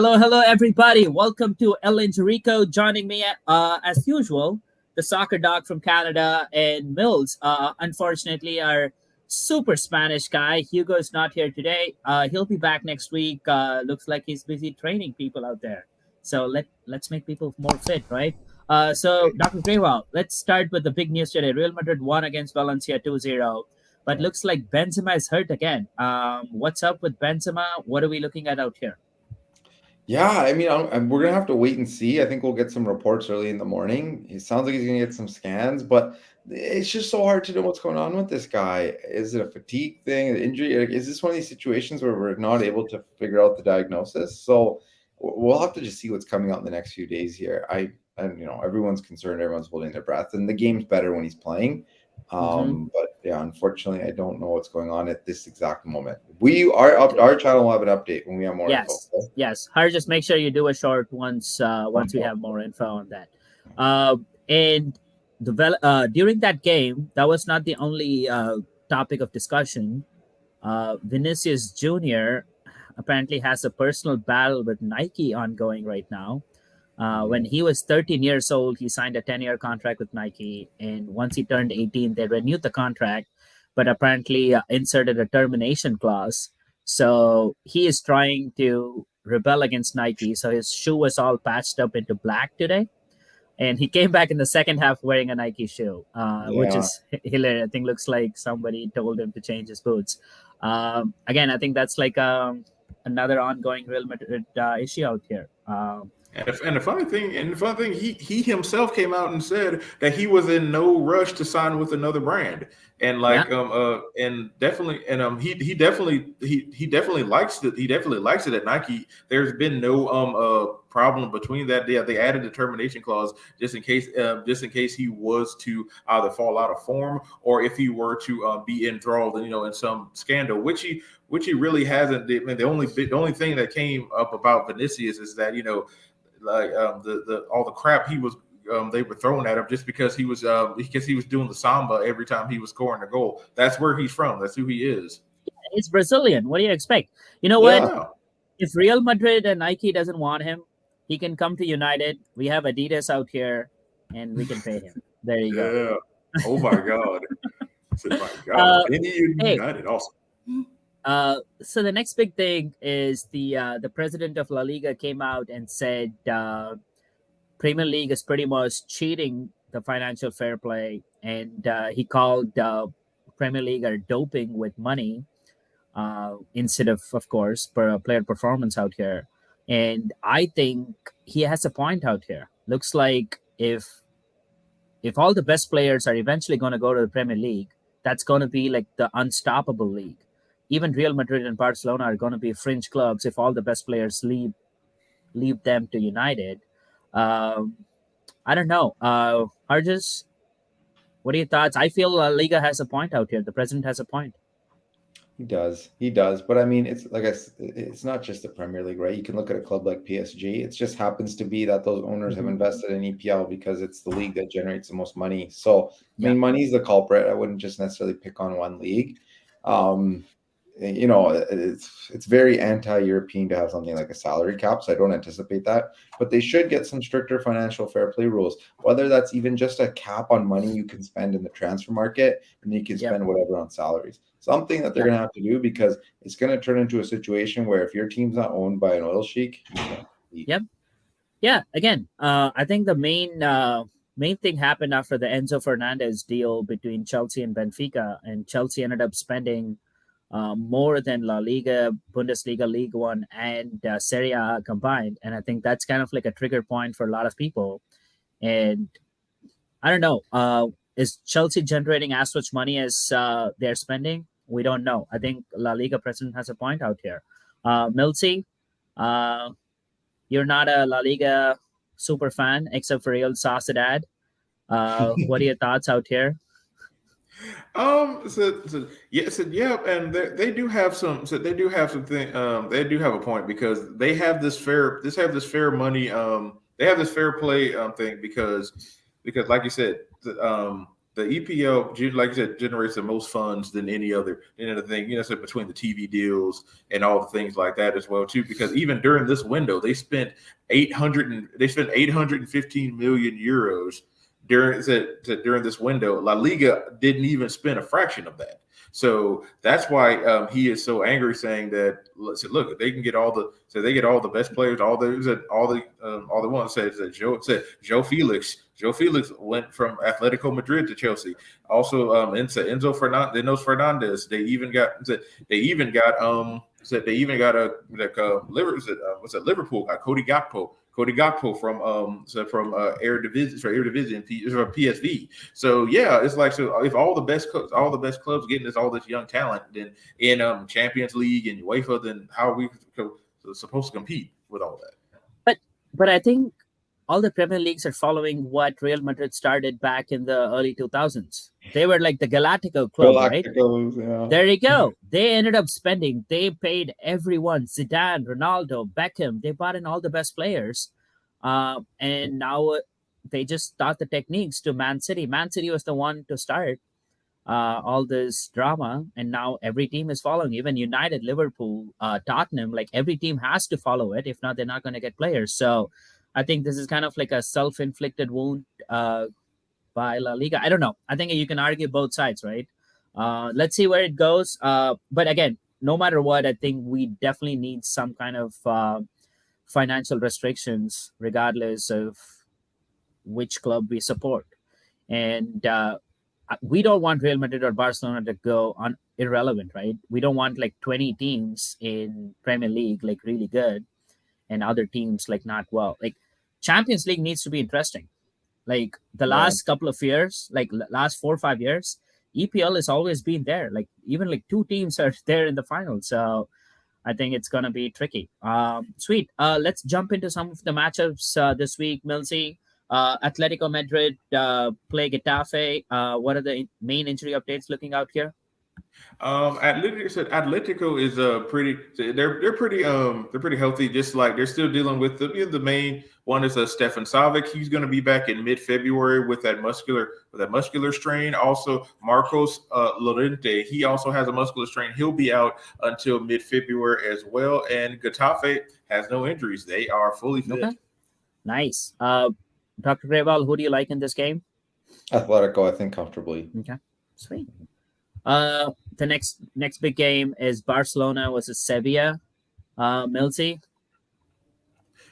Hello, everybody. Welcome to Injurico. Joining me, as usual, the soccer dog from Canada and Mills. Unfortunately, our super Spanish guy Hugo is not here today. He'll be back next week. Looks like he's busy training people out there. So let's make people more fit, right? So Dr. Grewal, let's start with the big news today. Real Madrid won against Valencia 2-0, but looks like Benzema is hurt again. What's up with Benzema? What are we looking at out here? Yeah, I mean, we're gonna have to wait and see. I think we'll get some reports early in the morning. It sounds like he's gonna get some scans, but it's just so hard to know what's going on with this guy. Is it a fatigue thing, an injury? Like, is this one of these situations where we're not able to figure out the diagnosis? So we'll have to just see what's coming out in the next few days here. And everyone's concerned, everyone's holding their breath, and the game's better when he's playing. Mm-hmm. But yeah, unfortunately, I don't know what's going on at this exact moment. Our channel will have an update when we have more info. Yes, yes. Harry, just make sure you do a short once we have more info on that. And during that game, that was not the only topic of discussion. Vinicius Jr. apparently has a personal battle with Nike ongoing right now. When he was 13 years old, he signed a 10-year contract with Nike, and once he turned 18, they renewed the contract, but apparently inserted a termination clause. So he is trying to rebel against Nike. So his shoe was all patched up into black today, and he came back in the second half wearing a Nike shoe, which Yeah. is hilarious. I think looks like somebody told him to change his boots. Again, I think that's like another ongoing Real Madrid issue out here. And the funny thing, he himself came out and said that he was in no rush to sign with another brand, and Yeah, he definitely likes it. He definitely likes it at Nike. There's been no problem between that. They added a termination clause just in case he was to either fall out of form or if he were to be enthralled, in some scandal, which he really hasn't. I mean, the only thing that came up about Vinicius is that like the all the crap they were throwing at him just because he was doing the samba every time he was scoring a goal. That's where he's from. That's who he is. he's Brazilian. What do you expect? You know what? Yeah. Yeah. If Real Madrid and Nike doesn't want him, he can come to United. We have Adidas out here, and we can pay him. There you go. Yeah. Oh my God. I said, my God. Uh, hey, United also. so the next big thing is the president of La Liga came out and said Premier League is pretty much cheating the financial fair play, and he called Premier League are doping with money instead of course, player performance out here. And I think he has a point out here. Looks like if all the best players are eventually going to go to the Premier League, that's going to be like the unstoppable league. Even Real Madrid and Barcelona are going to be fringe clubs if all the best players leave them to United. Um, I don't know. Harjas, what are your thoughts? I feel La Liga has a point out here. The president has a point. He does. But I mean, it's not just the Premier League, right? You can look at a club like PSG. It just happens to be that those owners have Mhm. invested in EPL because it's the league that generates the most money. So, I Yeah. mean, money's the culprit. I wouldn't just necessarily pick on one league. Um, it's very anti-European to have something like a salary cap, so I don't anticipate that. But they should get some stricter financial fair play rules, whether that's even just a cap on money you can spend in the transfer market, and you can Yep. spend whatever on salaries. Something that they're Yeah. going to have to do, because it's going to turn into a situation where if your team's not owned by an oil sheik, you can't compete. Yep. Yeah. Again, I think the main thing happened after the Enzo Fernandez deal between Chelsea and Benfica, and Chelsea ended up spending more than La Liga, Bundesliga, League One, and Serie A combined. And I think that's kind of like a trigger point for a lot of people. And I don't know, is Chelsea generating as much money as they're spending? We don't know. I think La Liga president has a point out here. Milsey, uh, you're not a La Liga super fan except for Real Sociedad. What are your thoughts out here? And they do have some. So they do have something. They do have a point because they have this fair. This fair money. They have this fair play thing because like you said, the EPL, like I said, generates the most funds than any other thing. So between the TV deals and all the things like that as well too. Because even during this window, they spent 815 million euros during this window. La Liga didn't even spend a fraction of that. So that's why he is so angry, saying that look, they can get all the best players, all they want to say is that Joe Felix went from Atletico Madrid to Chelsea. Also, Enzo Fernandez. They even got Liverpool got Cody Gakpo. From Eredivisie from PSV. So yeah, it's like, so if all the best clubs getting all this young talent, then in Champions League and UEFA, then how are we supposed to compete with all that? But I think all the Premier Leagues are following what Real Madrid started back in the early 2000s. They were like the Galactico club, right? Yeah. There you go. They ended up spending. They paid everyone: Zidane, Ronaldo, Beckham. They brought in all the best players, and now they just taught the techniques to Man City. Man City was the one to start all this drama, and now every team is following. Even United, Liverpool, Tottenham. Like every team has to follow it. If not, they're not going to get players. So, I think this is kind of like a self-inflicted wound by La Liga. I don't know. I think you can argue both sides, right? Let's see where it goes. But again, no matter what, I think we definitely need some kind of financial restrictions, regardless of which club we support. And we don't want Real Madrid or Barcelona to go on irrelevant, right? We don't want like 20 teams in Premier League, like really good, and other teams like not well. Like Champions League needs to be interesting. Like the last couple of years, like last 4 or 5 years, EPL has always been there. Like even like 2 teams are there in the final. So I think it's gonna be tricky. Sweet. Let's jump into some of the matchups this week, Milsey. Atletico Madrid play Getafe. What are the main injury updates looking out here? Atletico is they're pretty healthy. Just like they're still dealing with the main one is Stefan Savic. He's going to be back in mid-February with that muscular strain. Also, Marcos Llorente, he also has a muscular strain. He'll be out until mid-February as well. And Getafe has no injuries. They are fully fit. Okay. Nice. Dr. Grayval, who do you like in this game? Atletico, I think, comfortably. Okay, sweet. The next big game is Barcelona versus Sevilla. Milsey.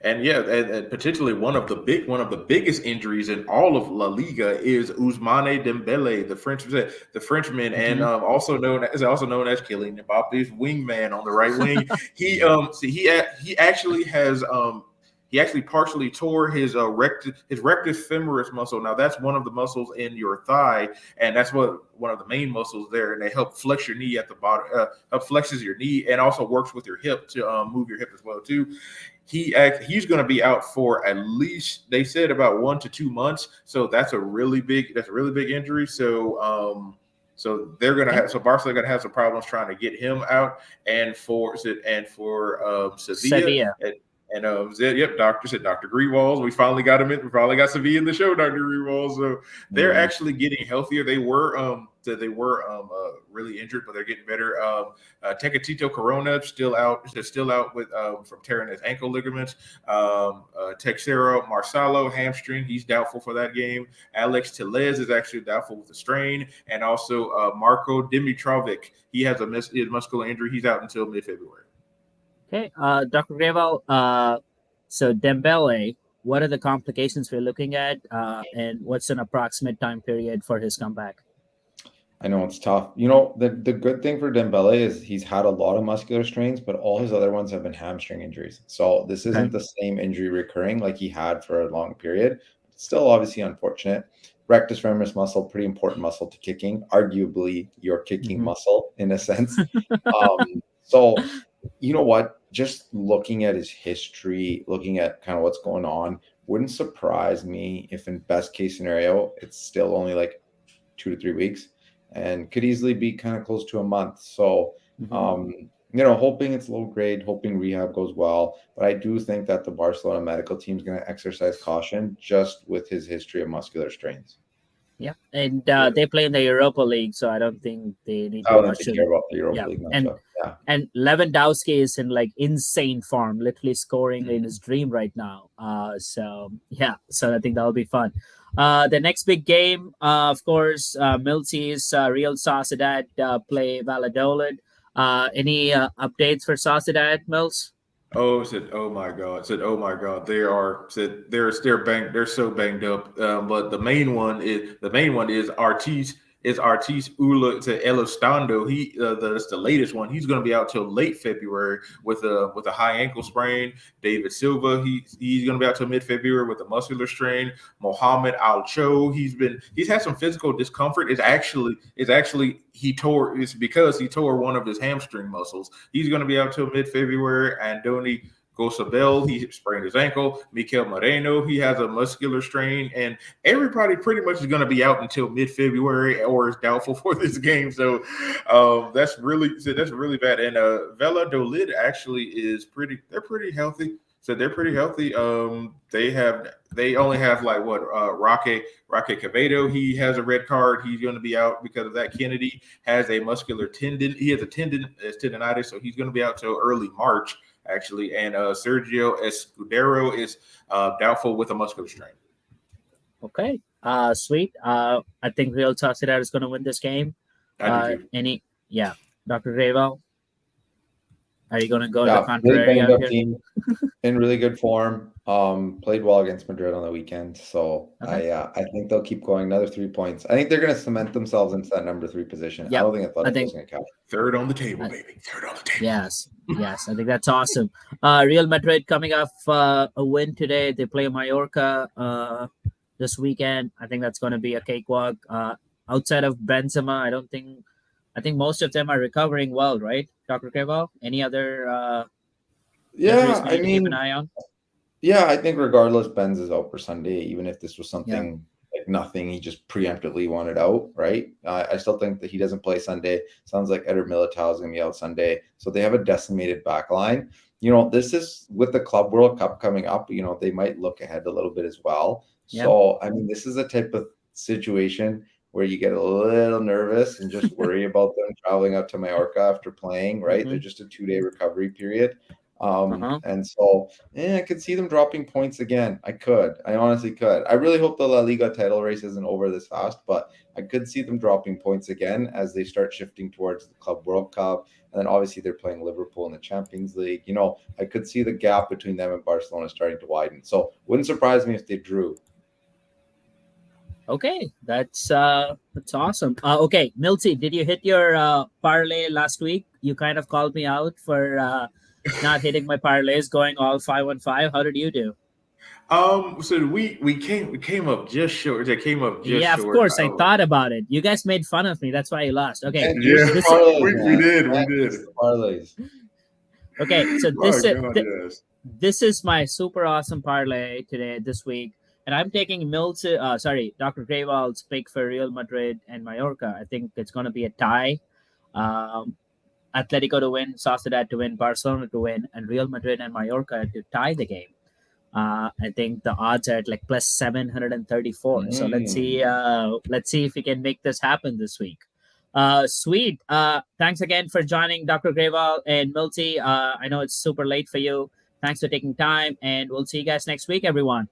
And yeah, and potentially one of the biggest injuries in all of La Liga is Ousmane Dembele, the Frenchman, Mm-hmm. and also known as Kylian Mbappe's wingman on the right wing. He actually partially tore his rectus femoris muscle. Now that's one of the muscles in your thigh, and that's one of the main muscles there, and they help flex your knee at the bottom, flexes your knee, and also works with your hip to move your hip as well too. He's going to be out for at least, they said, about 1 to 2 months. So that's a really big injury. So they're going to have Barcelona going to have some problems trying to get him out, and for Sevilla. And Dr. Greenwald. We finally got him in. We finally got Sevilla in the show, Dr. Greenwald. So they're actually getting healthier. They were really injured, but they're getting better. Tecatito Corona still out with from tearing his ankle ligaments. Texero Marcelo hamstring. He's doubtful for that game. Alex Tellez is actually doubtful with a strain, and also Marco Dimitrovic. He has his muscular injury. He's out until mid-February. Okay, Dr. Grayval, so Dembele, what are the complications we're looking at, and what's an approximate time period for his comeback? I know it's tough. The good thing for Dembele is he's had a lot of muscular strains, but all his other ones have been hamstring injuries. So this isn't the same injury recurring like he had for a long period. It's still obviously unfortunate. Rectus femoris muscle, pretty important muscle to kicking, arguably your kicking muscle in a sense. So you know what? Just looking at his history, looking at kind of what's going on, wouldn't surprise me if in best case scenario, it's still only like 2 to 3 weeks and could easily be kind of close to a month. So, hoping it's low grade, hoping rehab goes well. But I do think that the Barcelona medical team is going to exercise caution just with his history of muscular strains. Yeah, and Yeah. they play in the Europa League, so I don't think they need I to don't rush think they it. care about the Europa Yeah, League and matchup. Yeah. and Lewandowski is in like insane form, literally scoring in his dream right now. So yeah, so I think that'll be fun. The next big game, of course, Milsey's Real Sociedad play Valladolid. Any updates for Sociedad, Mills? Oh, said, oh my God, said, oh my God, they're so banged up. But the main one is Artis Ula to Elostando. That's the latest one. He's going to be out till late February with a high ankle sprain. David Silva, he's going to be out till mid February with a muscular strain. Mohamed Al Cho, he's had some physical discomfort. It's because he tore one of his hamstring muscles. He's going to be out till mid February. Andoni Gosabel, he sprained his ankle. Mikel Moreno, he has a muscular strain, and everybody pretty much is going to be out until mid-February or is doubtful for this game. So that's really bad. And Valladolid actually they're pretty healthy. So they're pretty healthy. They only have like what Roque Quevedo. He has a red card. He's going to be out because of that. Kennedy has a muscular tendon. He has a tendonitis, so he's going to be out till early March actually. And Sergio Escudero is doubtful with a muscular strain. Okay, sweet. I think Real Sociedad is going to win this game. I do too. Yeah, Dr. Reval, are you going to go the Yeah, really contrary banged out up here? team in really good form. Played well against Madrid on the weekend, so Okay. I think they'll keep going. Another 3 points. I think they're going to cement themselves into that number 3 position. I Yep. don't think I Atletico's think going to catch. Third on the table, I- baby. Third on the table. yes. I think that's awesome. Real Madrid coming off a win today. They play Mallorca this weekend. I think that's going to be a cakewalk. Outside of Benzema, I think most of them are recovering well, right, Dr. Keval? Any other injuries Yeah, we I need to keep an mean, eye on? yeah, I think regardless, Benz is out for Sunday. Even if this was Yeah. something like nothing, he just preemptively wanted out, right? I still think that he doesn't play Sunday. Sounds like Eder Militao is going to be out Sunday. So they have a decimated back line. This is with the Club World Cup coming up, they might look ahead a little bit as well. Yeah. So, I mean, this is a type of situation where you get a little nervous and just worry about them traveling out to Mallorca after playing, right? They're just a 2-day recovery period. Uh-huh. And so I could see them dropping points again. I honestly could. I really hope the La Liga title race isn't over this fast, but I could see them dropping points again as they start shifting towards the Club World Cup. And then obviously they're playing Liverpool in the Champions League. I could see the gap between them and Barcelona starting to widen. So wouldn't surprise me if they drew. Okay, that's awesome. Okay, Milty, did you hit your parlay last week? You kind of called me out for not hitting my parlays, going all 5-on-5. How did you do? So we came up just short. They came up just Yeah, of short. course. I thought about it. You guys made fun of me. That's why you lost. Okay, And use Yeah, the this. parlays, we man. did. We Can't did. use the parlays. Okay, so My God, yes. this is my super awesome parlay today this week, and I'm taking Dr. Grayval's pick for Real Madrid and Mallorca. I think it's going to be a tie. Um, Atletico to win, Sociedad to win, Barcelona to win, and Real Madrid and Mallorca to tie the game. I think the odds are at like plus 734. So let's see if we can make this happen this week. Sweet. Thanks again for joining Dr. Grayval and Milty. I know it's super late for you. Thanks for taking time, and we'll see you guys next week, everyone.